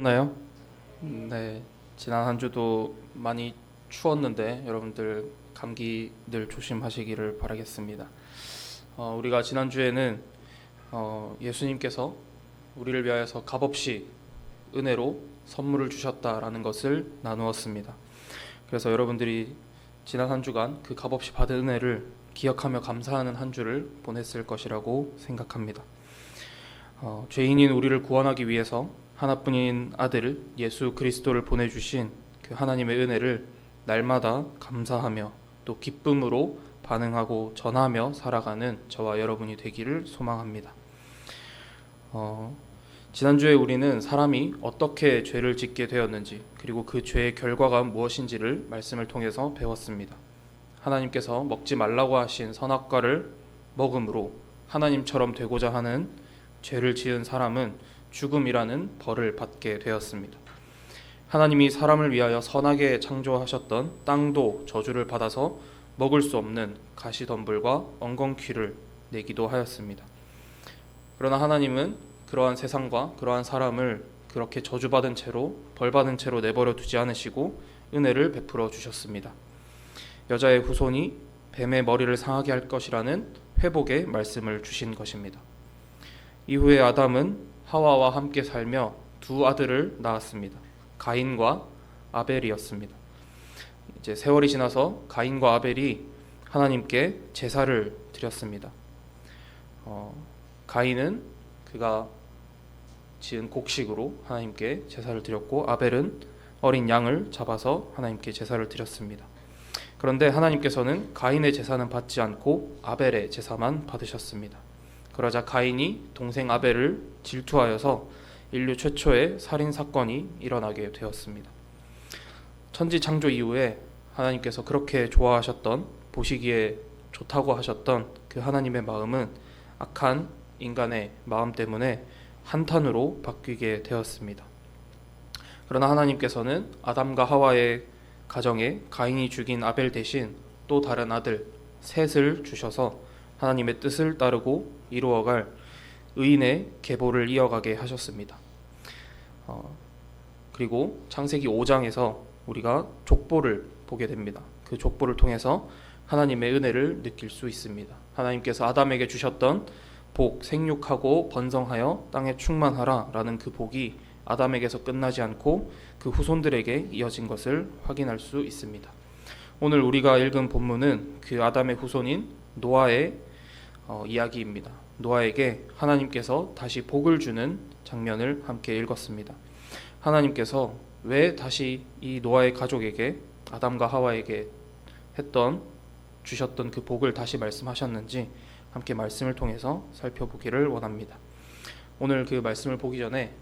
좋으셨나요? 네, 지난 한 주도 많이 추웠는데 여러분들 감기 늘 조심하시기를 바라겠습니다. 우리가 지난 주에는 예수님께서 우리를 위하여서 값없이 은혜로 선물을 주셨다라는 것을 나누었습니다. 그래서 여러분들이 지난 한 주간 그 값없이 받은 은혜를 기억하며 감사하는 한 주를 보냈을 것이라고 생각합니다. 죄인인 우리를 구원하기 위해서 하나뿐인 아들 예수 그리스도를 보내주신 그 하나님의 은혜를 날마다 감사하며 또 기쁨으로 반응하고 전하며 살아가는 저와 여러분이 되기를 소망합니다. 지난주에 우리는 사람이 어떻게 죄를 짓게 되었는지 그리고 그 죄의 결과가 무엇인지를 말씀을 통해서 배웠습니다. 하나님께서 먹지 말라고 하신 선악과를 먹음으로 하나님처럼 되고자 하는 죄를 지은 사람은 죽음이라는 벌을 받게 되었습니다. 하나님이 사람을 위하여 선하게 창조하셨던 땅도 저주를 받아서 먹을 수 없는 가시덤불과 엉겅퀴를 내기도 하였습니다. 그러나 하나님은 그러한 세상과 그러한 사람을 그렇게 저주받은 채로 벌받은 채로 내버려 두지 않으시고 은혜를 베풀어 주셨습니다. 여자의 후손이 뱀의 머리를 상하게 할 것이라는 회복의 말씀을 주신 것입니다. 이후에 아담은 하와와 함께 살며 두 아들을 낳았습니다. 가인과 아벨이었습니다. 이제 세월이 지나서 가인과 아벨이 하나님께 제사를 드렸습니다. 가인은 그가 지은 곡식으로 하나님께 제사를 드렸고 아벨은 어린 양을 잡아서 하나님께 제사를 드렸습니다. 그런데 하나님께서는 가인의 제사는 받지 않고 아벨의 제사만 받으셨습니다. 그러자 가인이 동생 아벨을 질투하여서 인류 최초의 살인 사건이 일어나게 되었습니다. 천지 창조 이후에 하나님께서 그렇게 좋아하셨던, 보시기에 좋다고 하셨던 그 하나님의 마음은 악한 인간의 마음 때문에 한탄으로 바뀌게 되었습니다. 그러나 하나님께서는 아담과 하와의 가정에 가인이 죽인 아벨 대신 또 다른 아들 셋을 주셔서 하나님의 뜻을 따르고 이루어갈 의인의 계보를 이어가게 하셨습니다. 그리고 창세기 5장에서 우리가 족보를 보게 됩니다. 그 족보를 통해서 하나님의 은혜를 느낄 수 있습니다. 하나님께서 아담에게 주셨던 복, 생육하고 번성하여 땅에 충만하라 라는 그 복이 아담에게서 끝나지 않고 그 후손들에게 이어진 것을 확인할 수 있습니다. 오늘 우리가 읽은 본문은 그 아담의 후손인 노아의 이야기입니다. 노아에게 하나님께서 다시 복을 주는 장면을 함께 읽었습니다. 하나님께서 왜 다시 이 노아의 가족에게 아담과 하와에게 주셨던 그 복을 다시 말씀하셨는지 함께 말씀을 통해서 살펴보기를 원합니다. 오늘 그 말씀을 보기 전에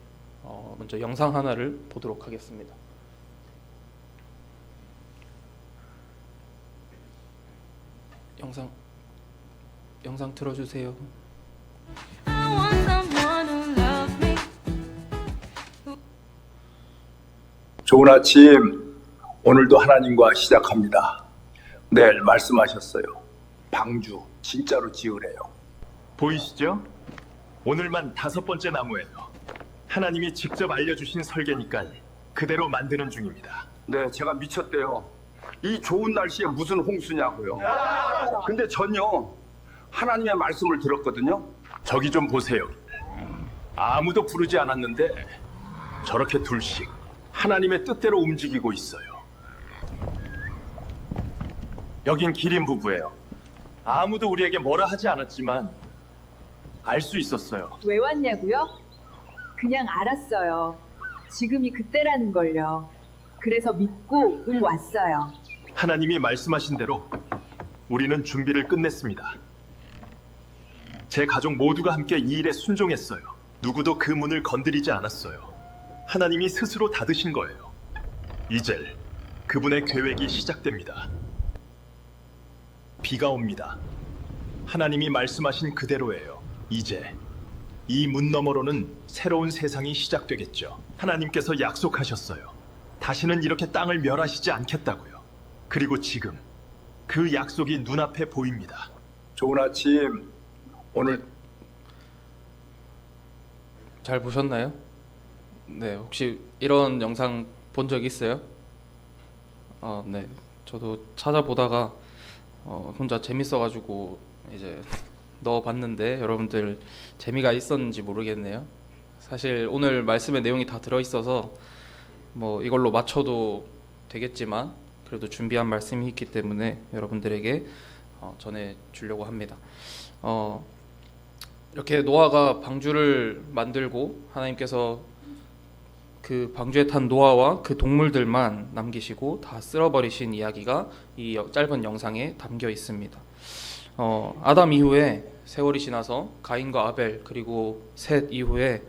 먼저 영상 하나를 보도록 하겠습니다. 영상 틀어주세요. 좋은 아침. 오늘도 하나님과 시작합니다. 내일 말씀하셨어요. 방주 진짜로 지으래요. 보이시죠? 오늘만 5번째 나무예요. 하나님이 직접 알려주신 설계니까 그대로 만드는 중입니다. 네, 제가 미쳤대요. 이 좋은 날씨에 무슨 홍수냐고요. 근데 전요 하나님의 말씀을 들었거든요. 저기 좀 보세요. 아무도 부르지 않았는데 저렇게 둘씩 하나님의 뜻대로 움직이고 있어요. 여긴 기린 부부예요. 아무도 우리에게 뭐라 하지 않았지만 알 수 있었어요. 왜 왔냐고요? 그냥 알았어요. 지금이 그때라는 걸요. 그래서 믿고 왔어요. 하나님이 말씀하신 대로 우리는 준비를 끝냈습니다. 제 가족 모두가 함께 이 일에 순종했어요. 누구도 그 문을 건드리지 않았어요. 하나님이 스스로 닫으신 거예요. 이제 그분의 계획이 시작됩니다. 비가 옵니다. 하나님이 말씀하신 그대로예요. 이제 이 문 너머로는 새로운 세상이 시작되겠죠. 하나님께서 약속하셨어요. 다시는 이렇게 땅을 멸하시지 않겠다고요. 그리고 지금 그 약속이 눈앞에 보입니다. 좋은 아침. 오늘 잘 보셨나요? 네, 혹시 이런 영상 본 적 있어요? 네. 저도 찾아보다가 혼자 재밌어가지고 이제 넣어봤는데 여러분들 재미가 있었는지 모르겠네요. 사실 오늘 말씀의 내용이 다 들어있어서 뭐 이걸로 맞춰도 되겠지만 그래도 준비한 말씀이 있기 때문에 여러분들에게 전해주려고 합니다. 이렇게 노아가 방주를 만들고 하나님께서 그 방주에 탄 노아와 그 동물들만 남기시고 다 쓸어버리신 이야기가 이 짧은 영상에 담겨 있습니다. 아담 이후에 세월이 지나서 가인과 아벨 그리고 셋 이후에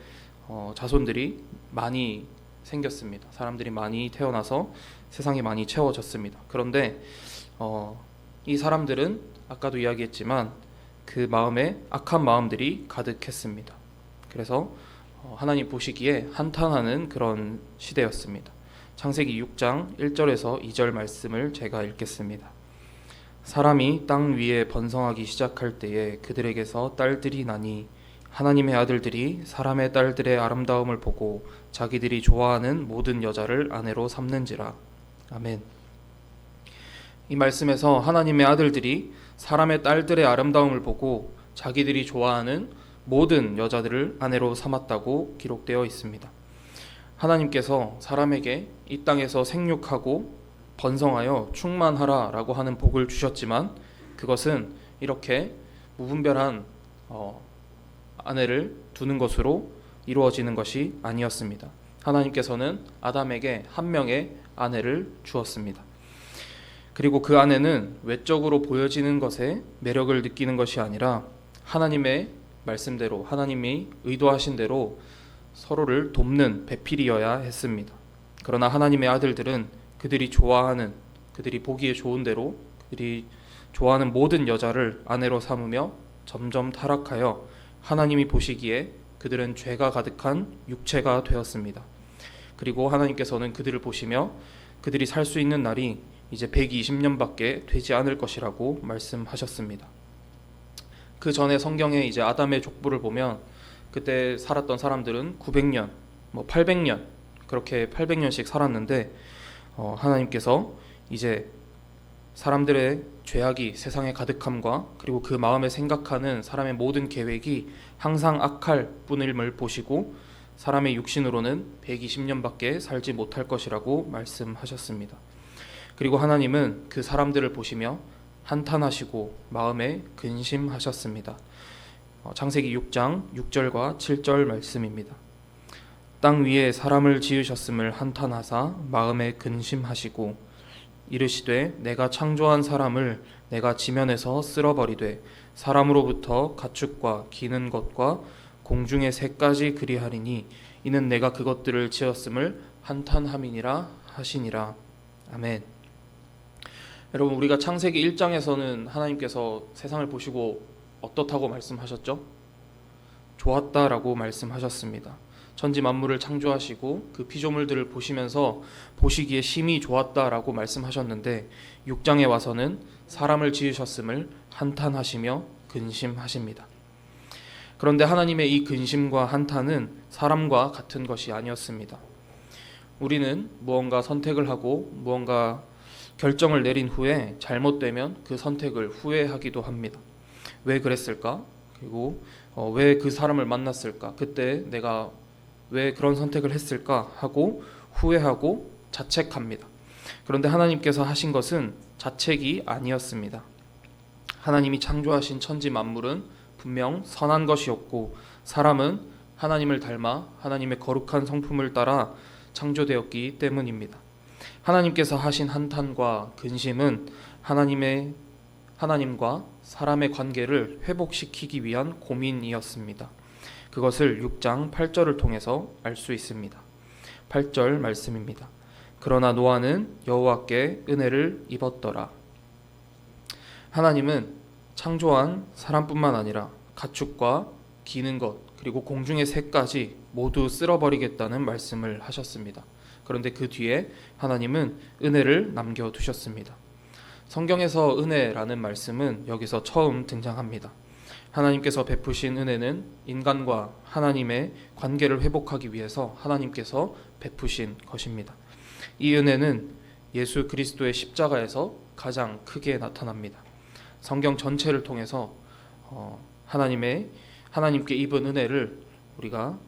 자손들이 많이 생겼습니다. 사람들이 많이 태어나서 세상이 많이 채워졌습니다. 그런데 이 사람들은 아까도 이야기했지만 그 마음에 악한 마음들이 가득했습니다. 그래서 하나님 보시기에 한탄하는 그런 시대였습니다. 창세기 6장 1절에서 2절 말씀을 제가 읽겠습니다. 사람이 땅 위에 번성하기 시작할 때에 그들에게서 딸들이 나니 하나님의 아들들이 사람의 딸들의 아름다움을 보고 자기들이 좋아하는 모든 여자를 아내로 삼는지라. 아멘. 이 말씀에서 하나님의 아들들이 사람의 딸들의 아름다움을 보고 자기들이 좋아하는 모든 여자들을 아내로 삼았다고 기록되어 있습니다. 하나님께서 사람에게 이 땅에서 생육하고 번성하여 충만하라 라고 하는 복을 주셨지만 그것은 이렇게 무분별한 아내를 두는 것으로 이루어지는 것이 아니었습니다. 하나님께서는 아담에게 한 명의 아내를 주었습니다. 그리고 그 아내는 외적으로 보여지는 것에 매력을 느끼는 것이 아니라 하나님의 말씀대로 하나님이 의도하신 대로 서로를 돕는 배필이어야 했습니다. 그러나 하나님의 아들들은 그들이 좋아하는, 그들이 보기에 좋은 대로 그들이 좋아하는 모든 여자를 아내로 삼으며 점점 타락하여 하나님이 보시기에 그들은 죄가 가득한 육체가 되었습니다. 그리고 하나님께서는 그들을 보시며 그들이 살 수 있는 날이 이제 120년밖에 되지 않을 것이라고 말씀하셨습니다. 그 전에 성경에 이제 아담의 족보를 보면 그때 살았던 사람들은 900년, 800년 그렇게 800년씩 살았는데 하나님께서 이제 사람들의 죄악이 세상에 가득함과 그리고 그 마음에 생각하는 사람의 모든 계획이 항상 악할 뿐임을 보시고 사람의 육신으로는 120년밖에 살지 못할 것이라고 말씀하셨습니다. 그리고 하나님은 그 사람들을 보시며 한탄하시고 마음에 근심하셨습니다. 창세기 6장 6절과 7절 말씀입니다. 땅 위에 사람을 지으셨음을 한탄하사 마음에 근심하시고 이르시되 내가 창조한 사람을 내가 지면에서 쓸어버리되 사람으로부터 가축과 기는 것과 공중의 새까지 그리하리니 이는 내가 그것들을 지었음을 한탄함이니라 하시니라. 아멘. 여러분, 우리가 창세기 1장에서는 하나님께서 세상을 보시고 어떻다고 말씀하셨죠? 좋았다라고 말씀하셨습니다. 천지 만물을 창조하시고 그 피조물들을 보시면서 보시기에 심히 좋았다라고 말씀하셨는데 6장에 와서는 사람을 지으셨음을 한탄하시며 근심하십니다. 그런데 하나님의 이 근심과 한탄은 사람과 같은 것이 아니었습니다. 우리는 무언가 선택을 하고 무언가 결정을 내린 후에 잘못되면 그 선택을 후회하기도 합니다. 왜 그랬을까? 그리고 왜 그 사람을 만났을까? 그때 내가 왜 그런 선택을 했을까? 하고 후회하고 자책합니다. 그런데 하나님께서 하신 것은 자책이 아니었습니다. 하나님이 창조하신 천지 만물은 분명 선한 것이었고 사람은 하나님을 닮아 하나님의 거룩한 성품을 따라 창조되었기 때문입니다. 하나님께서 하신 한탄과 근심은 하나님과 사람의 관계를 회복시키기 위한 고민이었습니다. 그것을 6장 8절을 통해서 알 수 있습니다. 8절 말씀입니다. 그러나 노아는 여호와께 은혜를 입었더라. 하나님은 창조한 사람뿐만 아니라 가축과 기는 것 그리고 공중의 새까지 모두 쓸어버리겠다는 말씀을 하셨습니다. 그런데 그 뒤에 하나님은 은혜를 남겨두셨습니다. 성경에서 은혜라는 말씀은 여기서 처음 등장합니다. 하나님께서 베푸신 은혜는 인간과 하나님의 관계를 회복하기 위해서 하나님께서 베푸신 것입니다. 이 은혜는 예수 그리스도의 십자가에서 가장 크게 나타납니다. 성경 전체를 통해서 하나님께 입은 은혜를 우리가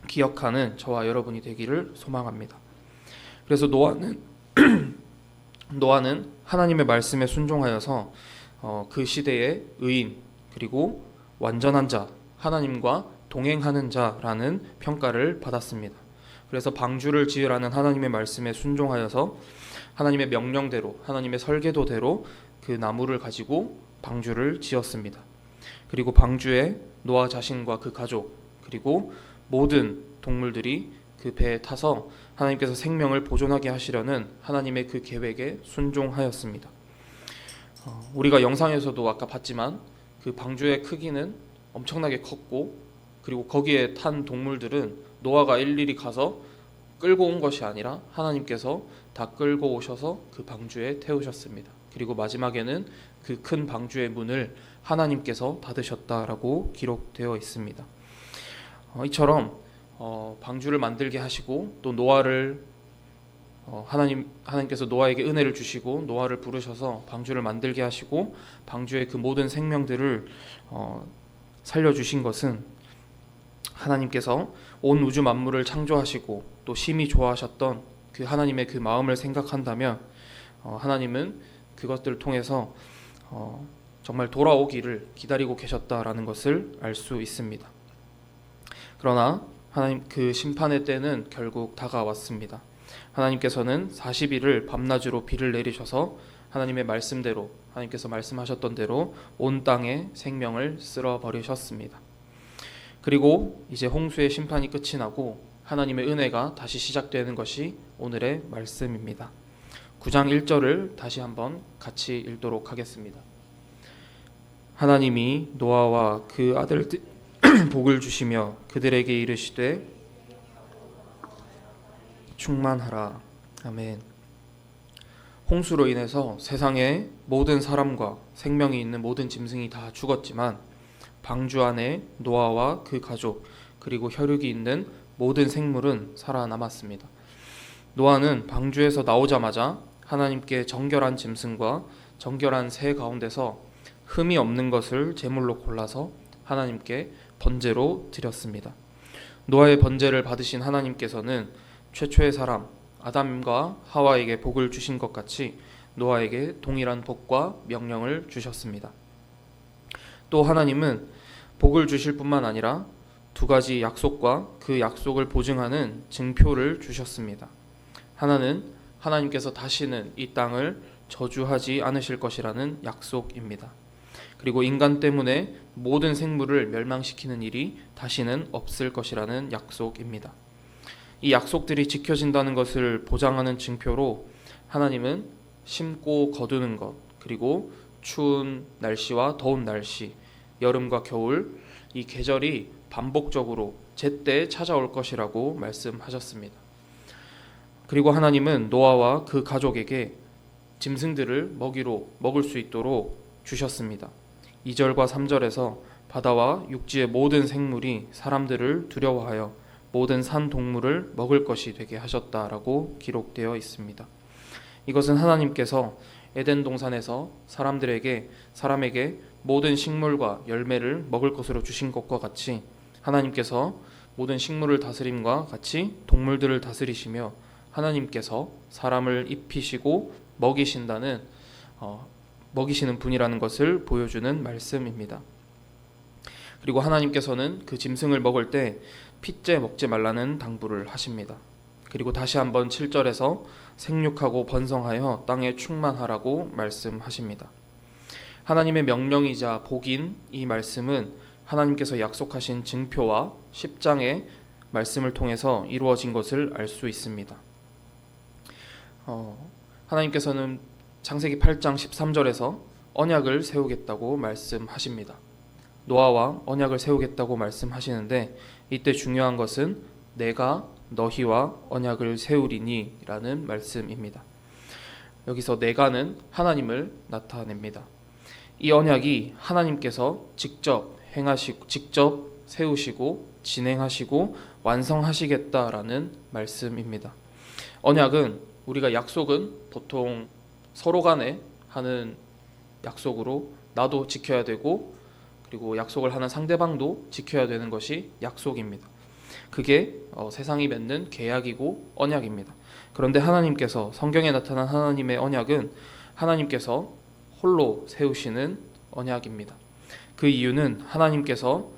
기억하는 저와 여러분이 되기를 소망합니다. 그래서 노아는 하나님의 말씀에 순종하여서 그 시대의 의인 그리고 완전한 자, 하나님과 동행하는 자라는 평가를 받았습니다. 그래서 방주를 지으라는 하나님의 말씀에 순종하여서 하나님의 명령대로, 하나님의 설계도대로 그 나무를 가지고 방주를 지었습니다. 그리고 방주에 노아 자신과 그 가족 그리고 모든 동물들이 그 배에 타서 하나님께서 생명을 보존하게 하시려는 하나님의 그 계획에 순종하였습니다. 우리가 영상에서도 아까 봤지만 그 방주의 크기는 엄청나게 컸고 그리고 거기에 탄 동물들은 노아가 일일이 가서 끌고 온 것이 아니라 하나님께서 다 끌고 오셔서 그 방주에 태우셨습니다. 그리고 마지막에는 그 큰 방주의 문을 하나님께서 닫으셨다라고 기록되어 있습니다. 이처럼 방주를 만들게 하시고 또 노아를 하나님께서 노아에게 은혜를 주시고 노아를 부르셔서 방주를 만들게 하시고 방주의 그 모든 생명들을 살려주신 것은 하나님께서 온 우주 만물을 창조하시고 또 심히 좋아하셨던 그 하나님의 그 마음을 생각한다면 하나님은 그것들을 통해서 정말 돌아오기를 기다리고 계셨다라는 것을 알 수 있습니다. 그러나 하나님 그 심판의 때는 결국 다가왔습니다. 하나님께서는 40일을 밤낮으로 비를 내리셔서 하나님의 말씀대로 하나님께서 말씀하셨던 대로 온 땅에 생명을 쓸어버리셨습니다. 그리고 이제 홍수의 심판이 끝이 나고 하나님의 은혜가 다시 시작되는 것이 오늘의 말씀입니다. 9장 1절을 다시 한번 같이 읽도록 하겠습니다. 하나님이 노아와 그 아들들 복을 주시며 그들에게 이르시되 충만하라. 아멘. 홍수로 인해서 세상의 모든 사람과 생명이 있는 모든 짐승이 다 죽었지만 방주 안에 노아와 그 가족 그리고 혈육이 있는 모든 생물은 살아남았습니다. 노아는 방주에서 나오자마자 하나님께 정결한 짐승과 정결한 새 가운데서 흠이 없는 것을 제물로 골라서 하나님께 번제로 드렸습니다. 노아의 번제를 받으신 하나님께서는 최초의 사람 아담과 하와에게 복을 주신 것 같이 노아에게 동일한 복과 명령을 주셨습니다. 또 하나님은 복을 주실 뿐만 아니라 두 가지 약속과 그 약속을 보증하는 증표를 주셨습니다. 하나는 하나님께서 다시는 이 땅을 저주하지 않으실 것이라는 약속입니다. 그리고 인간 때문에 모든 생물을 멸망시키는 일이 다시는 없을 것이라는 약속입니다. 이 약속들이 지켜진다는 것을 보장하는 증표로 하나님은 심고 거두는 것, 그리고 추운 날씨와 더운 날씨, 여름과 겨울, 이 계절이 반복적으로 제때 찾아올 것이라고 말씀하셨습니다. 그리고 하나님은 노아와 그 가족에게 짐승들을 먹을 수 있도록 주셨습니다. 2절과 3절에서 바다와 육지의 모든 생물이 사람들을 두려워하여 모든 산 동물을 먹을 것이 되게 하셨다라고 기록되어 있습니다. 이것은 하나님께서 에덴 동산에서 사람에게 모든 식물과 열매를 먹을 것으로 주신 것과 같이 하나님께서 모든 식물을 다스림과 같이 동물들을 다스리시며 하나님께서 사람을 입히시고 먹이시는 분이라는 것을 보여주는 말씀입니다. 그리고 하나님께서는 그 짐승을 먹을 때 핏째 먹지 말라는 당부를 하십니다. 그리고 다시 한번 7절에서 생육하고 번성하여 땅에 충만하라고 말씀하십니다. 하나님의 명령이자 복인 이 말씀은 하나님께서 약속하신 증표와 10장의 말씀을 통해서 이루어진 것을 알 수 있습니다. 하나님께서는 창세기 8장 13절에서 언약을 세우겠다고 말씀하십니다. 노아와 언약을 세우겠다고 말씀하시는데 이때 중요한 것은 내가 너희와 언약을 세우리니 라는 말씀입니다. 여기서 내가는 하나님을 나타냅니다. 이 언약이 하나님께서 직접 행하시고 직접 세우시고 진행하시고 완성하시겠다라는 말씀입니다. 언약은 우리가 약속은 보통 서로 간에 하는 약속으로 나도 지켜야 되고 그리고 약속을 하는 상대방도 지켜야 되는 것이 약속입니다. 그게 세상이 맺는 계약이고 언약입니다. 그런데 하나님께서 성경에 나타난 하나님의 언약은 하나님께서 홀로 세우시는 언약입니다. 그 이유는 하나님께서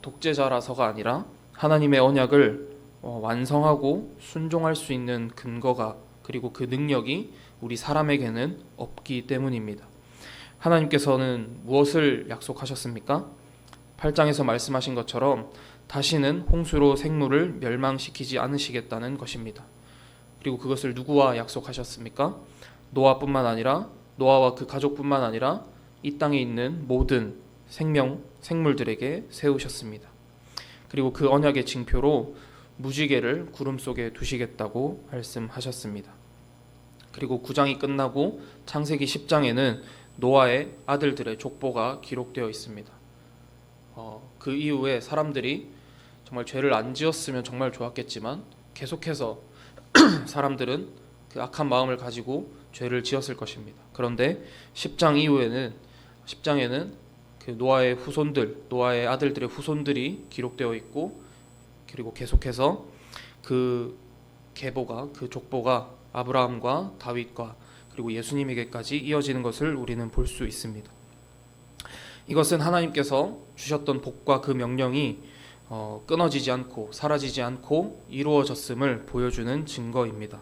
독재자라서가 아니라 하나님의 언약을 완성하고 순종할 수 있는 근거가 그리고 그 능력이 우리 사람에게는 없기 때문입니다. 하나님께서는 무엇을 약속하셨습니까? 8장에서 말씀하신 것처럼 다시는 홍수로 생물을 멸망시키지 않으시겠다는 것입니다. 그리고 그것을 누구와 약속하셨습니까? 노아뿐만 아니라 노아와 그 가족뿐만 아니라 이 땅에 있는 모든 생물들에게 세우셨습니다. 그리고 그 언약의 징표로 무지개를 구름 속에 두시겠다고 말씀하셨습니다. 그리고 9장이 끝나고 창세기 10장에는 노아의 아들들의 족보가 기록되어 있습니다. 그 이후에 사람들이 정말 죄를 안 지었으면 정말 좋았겠지만 계속해서 사람들은 그 악한 마음을 가지고 죄를 지었을 것입니다. 그런데 10장에는 그 노아의 후손들, 노아의 아들들의 후손들이 기록되어 있고 그리고 계속해서 그 계보가 그 족보가 아브라함과 다윗과 그리고 예수님에게까지 이어지는 것을 우리는 볼 수 있습니다. 이것은 하나님께서 주셨던 복과 그 명령이 끊어지지 않고 사라지지 않고 이루어졌음을 보여주는 증거입니다.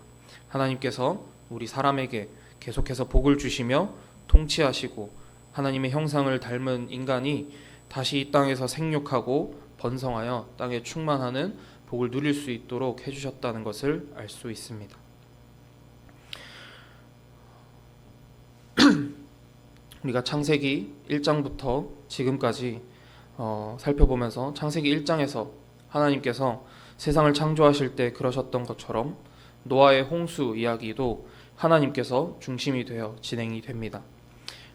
하나님께서 우리 사람에게 계속해서 복을 주시며 통치하시고 하나님의 형상을 닮은 인간이 다시 이 땅에서 생육하고 번성하여 땅에 충만하는 복을 누릴 수 있도록 해주셨다는 것을 알 수 있습니다. 우리가 창세기 1장부터 지금까지 살펴보면서 창세기 1장에서 하나님께서 세상을 창조하실 때 그러셨던 것처럼 노아의 홍수 이야기도 하나님께서 중심이 되어 진행이 됩니다.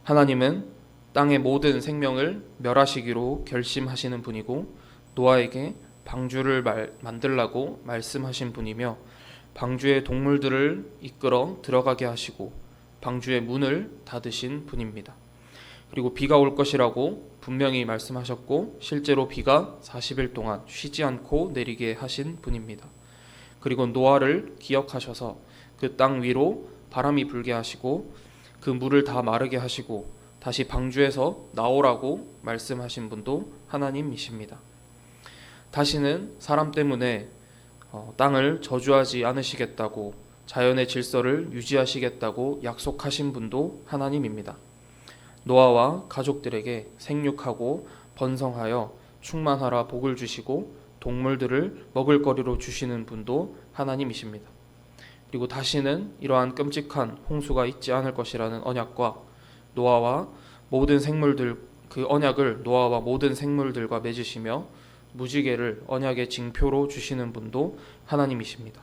하나님은 땅의 모든 생명을 멸하시기로 결심하시는 분이고 노아에게 방주를 만들라고 말씀하신 분이며 방주의 동물들을 이끌어 들어가게 하시고 방주의 문을 닫으신 분입니다. 그리고 비가 올 것이라고 분명히 말씀하셨고 실제로 비가 40일 동안 쉬지 않고 내리게 하신 분입니다. 그리고 노아를 기억하셔서 그 땅 위로 바람이 불게 하시고 그 물을 다 마르게 하시고 다시 방주에서 나오라고 말씀하신 분도 하나님이십니다. 다시는 사람 때문에 땅을 저주하지 않으시겠다고 자연의 질서를 유지하시겠다고 약속하신 분도 하나님입니다. 노아와 가족들에게 생육하고 번성하여 충만하라 복을 주시고 동물들을 먹을거리로 주시는 분도 하나님이십니다. 그리고 다시는 이러한 끔찍한 홍수가 있지 않을 것이라는 언약과 노아와 모든 생물들 그 언약을 노아와 모든 생물들과 맺으시며 무지개를 언약의 징표로 주시는 분도 하나님이십니다.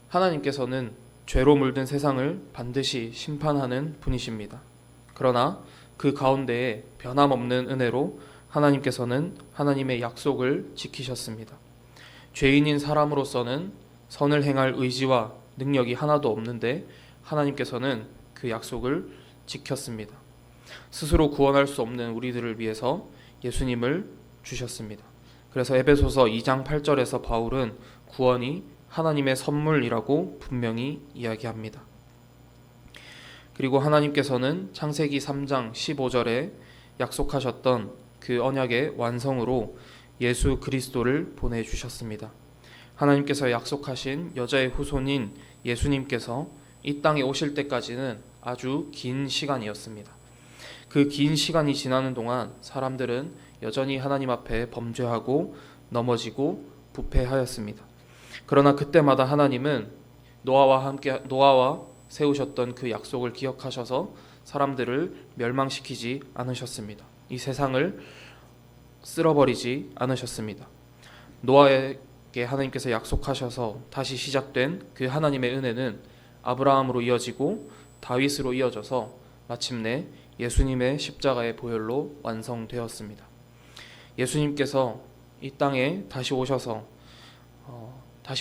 하나님께서는 죄로 물든 세상을 반드시 심판하는 분이십니다. 그러나 그 가운데에 변함없는 은혜로 하나님께서는 하나님의 약속을 지키셨습니다. 죄인인 사람으로서는 선을 행할 의지와 능력이 하나도 없는데 하나님께서는 그 약속을 지켰습니다. 스스로 구원할 수 없는 우리들을 위해서 예수님을 주셨습니다. 그래서 에베소서 2장 8절에서 바울은 구원이 하나님의 선물이라고 분명히 이야기합니다. 그리고 하나님께서는 창세기 3장 15절에 약속하셨던 그 언약의 완성으로 예수 그리스도를 보내주셨습니다. 하나님께서 약속하신 여자의 후손인 예수님께서 이 땅에 오실 때까지는 아주 긴 시간이었습니다. 그 긴 시간이 지나는 동안 사람들은 여전히 하나님 앞에 범죄하고 넘어지고 부패하였습니다. 그러나 그때마다 하나님은 노아와 세우셨던 그 약속을 기억하셔서 사람들을 멸망시키지 않으셨습니다. 이 세상을 쓸어버리지 않으셨습니다. 노아에게 하나님께서 약속하셔서 다시 시작된 그 하나님의 은혜는 아브라함으로 이어지고 다윗으로 이어져서 마침내 예수님의 십자가의 보혈로 완성되었습니다. 예수님께서 이 땅에 다시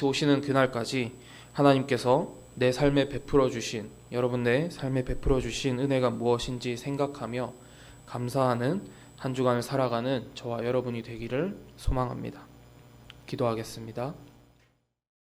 오시는 그날까지 하나님께서 내 삶에 베풀어 주신, 여러분 내 삶에 베풀어 주신 은혜가 무엇인지 생각하며 감사하는 한 주간을 살아가는 저와 여러분이 되기를 소망합니다. 기도하겠습니다.